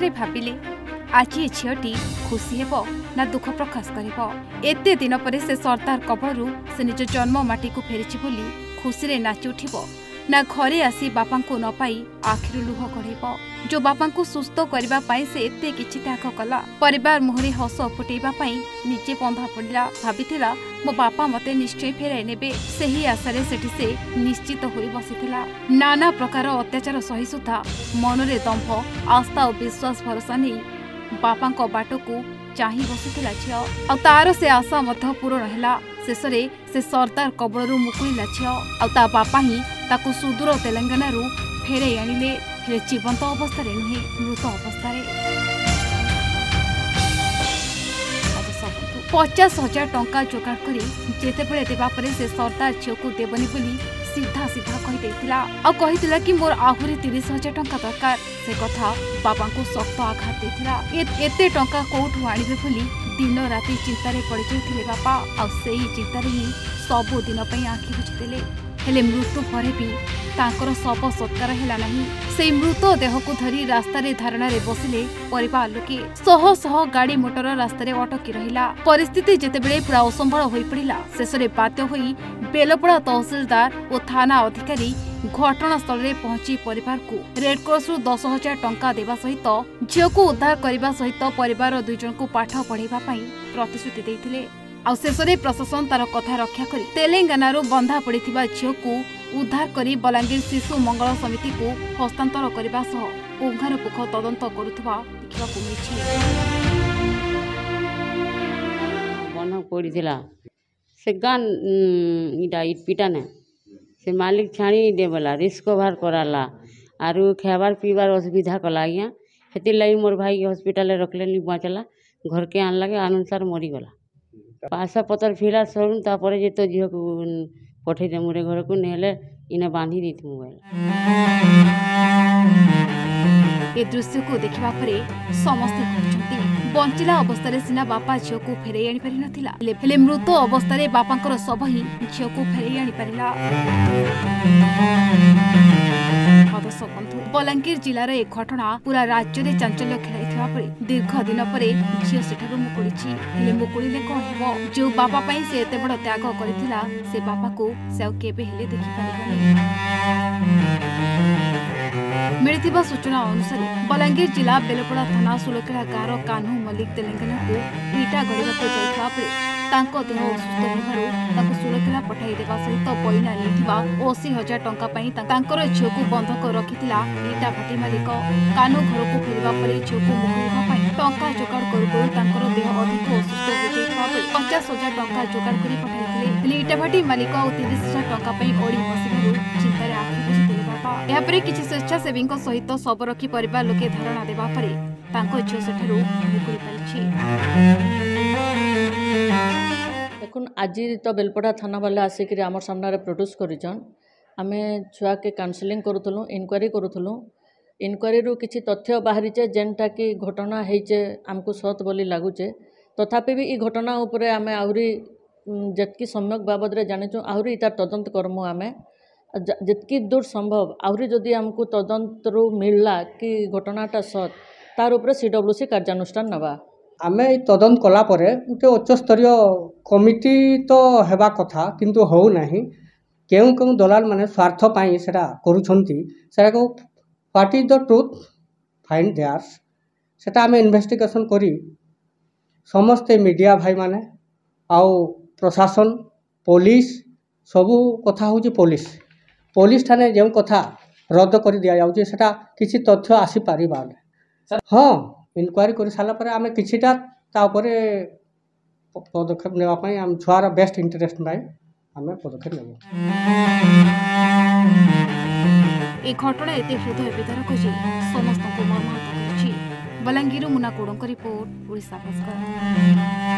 मनरे भाविले आज ये झीटी खुशी हेब ना दुख प्रकाश कर एते दिन पर से सरदार कबलू से निज जन्म माटी को फेरी बोली खुशी रे नाची उठिब ना घरे आसी बापा को न पाई आखिर लुह गढ़ेब जो बापा को सुस्थ करने से एते किछि त्याग कला परिवार मुहरे हस फुटेबा निजे बंधा पड़ा भाविथिला मो बापा मते निश्चय फेराई नेबे सही आशारे सेठी से निश्चित होई बसिथिला नाना प्रकार अत्याचार सही सुधा मनरे दंभ आस्था और विश्वास भरोसा नहीं बापा को बाट को चाही बसिथिला झियो आ तार से आशा मध्य पूर्ण हैला शेषरे से सरदार कबलरू मुकुलिला झियो आ ता बापा ही ताकू सुदूर तेलंगाना रु फेरे आनिले हेले जीवंत अवस्था नुहे मृत अवस्था 50,000 टंका जोगाड़ करी जेतेबेले देबा परे से सरदार झियो को देबनी बोली सीधा सीधा कही कि मोर आहुरी 30,000 टंका दरकार से कथा बाबा को सख्त आघात देथिला एते टंका कोठु आनिबे बोली दिन राति चिंतारे पड़ जाइथिले बापा आ सेही चिंतारे ही सबो दिन पई आंखि बुझिदेले हेले मृत्यु परे भी तांकर शव सत्कार हैला नहीं से मृत देह को धरी रास्ता रे धारणा रे बसिले परिवार लोके शह शह गाड़ी मोटर रास्ता रे अटकी रहिला परिस्थिति जेतेबेले पूरा असंभल होई पड़िला शेषरे बाध्य होई बेलपड़ा तहसीलदार और थाना अधिकारी घटनास्थल रे पहुंची परिवार को रेडक्रॉस रु 10,000 टंका देवा सहित झियो को उद्धार करने सहित परिवार 2 जन को पाठ पढ़ाइबा पई प्रतिश्रुति देथिले आ शेषरे प्रशासन तार कथा रक्षा करी तेलंगाना रु बंधा पड़िथिबा झियो को उद्धार करी बलांगीर शिशु मंगल समिति को हस्तांतर करबा सह पुंखानुपुंख तदंत करुथबा देखिबाकू मिलिछि बन पड़ीला से गान इटा इटपिटा ने से मालिक छाणी देवला रिस्क ओवर कराला आरु खाबार पीबार असुविधा कला आज्ञा हेतिर लगी मोर भाई के हॉस्पिटल रखले नहीं बचला घर के आनला के अनुसार मरीगला पैसा पतर फिला सरुन तापर जे तो झील को पठे दे मोरे घर को नेले इने बांधी दी मोबाइल ए दृश्य को देखिबा परे समस्त कहउछंती बंचिला अवस्था रे सिना बापा झियो को फेरै आनी पारि नथिला हेले मृत अवस्था रे बापांकर सब ही झियो को फेरै आनी पारिला बलांगीर जिलार एक घटना पूरा राज्य में चांचल्य खेलाइथिबा परे दीर्घ दिन परे झियो सेठारु मुकुलिछि हेले मुकुलिले कोन हेबो जो बापा पई से एते बड़ त्याग करथिला से बापा को से केबे हेले देखि पारिबनी मिलिथिबा सूचना अनुसार बलांगीर जिला बेलपड़ा थाना सुलकेड़ा गाँव कान्हू मल्लिक तेलंगाना को इटा गड़ाक जाइथिबा परे तांको देह असुस्थ होबारु ताको सुलकेड़ा पठाई देबा सहित पैना लेथिबा 80,000 टंका पई तांकर झियो को बंधक रखिथिला इटा भाटी मालिक कान्हू घर को फेरबा परे झियो को मुकुलिबा पई टंका जोगाड़ करू करू तांकर देह अधिक असुस्थ हो जाइथिबा परे 50,000 टंका जोगाड़ करी पठाइथिले हेले इटा भाटी मालिक और 30,000 टंका पई ओडी बसिबारु चिंतारे आखि बुझिथिले बापा एहापरे किछि स्वेच्छासेवी सहित सब रखी परिवार लोके धारणा देबा परे तांको झियो सेठारु मुकुली पारिछि देखुन आज तो बेलपड़ा थाना वाले आसिक आम सामने प्रोड्यूस करिछन आमे छुआ के काउंसलिंग करूथलु इनक्वारी करूथलु इनक्वारी रु किछि तथ्य बाहरीचे जेनटा कि घटना हेचे आमको सत बोली लागुचे तथापि भी ई घटना उपरे आमे आहुरी जतकी सम्यक बाबद रे जानिछु आहुरी इतार तदंत करमु आमे जितकी दूर संभव आहुरी जदि आमको तदंत रु मिलला कि घटनाटा सत तार उपरे सीडब्ल्यूसी कार्यानुष्ठान नबा आमे तदंत कला परे उते उच्च स्तरीय कमिटी तो हेबा कथा किंतु हो नाही केउ केउ दलाल माने स्वार्थ पाई सेटा करूछंती सेटा को what is the truth find there's सेटा आमे इन्वेस्टिगेशन करी समस्त मीडिया भाई माने आउ प्रशासन पुलिस सबू कथा होची पुलिस ठाने जो कथा रद्द कर दिया जाउची सेटा किछि तथ्य आसी पारिबा हाँ इनक्वारी कर सारा पर आम किछिटा पदक्षेप नापी आम छुआर बेस्ट इंटरेस्ट पाई आम पदक्षेप नेब ए घटना एते हृदय विदारक जे समस्त को मर्माहत करिछि बलांगीर मुना कोडंक रिपोर्ट ओडिशा भास्कर।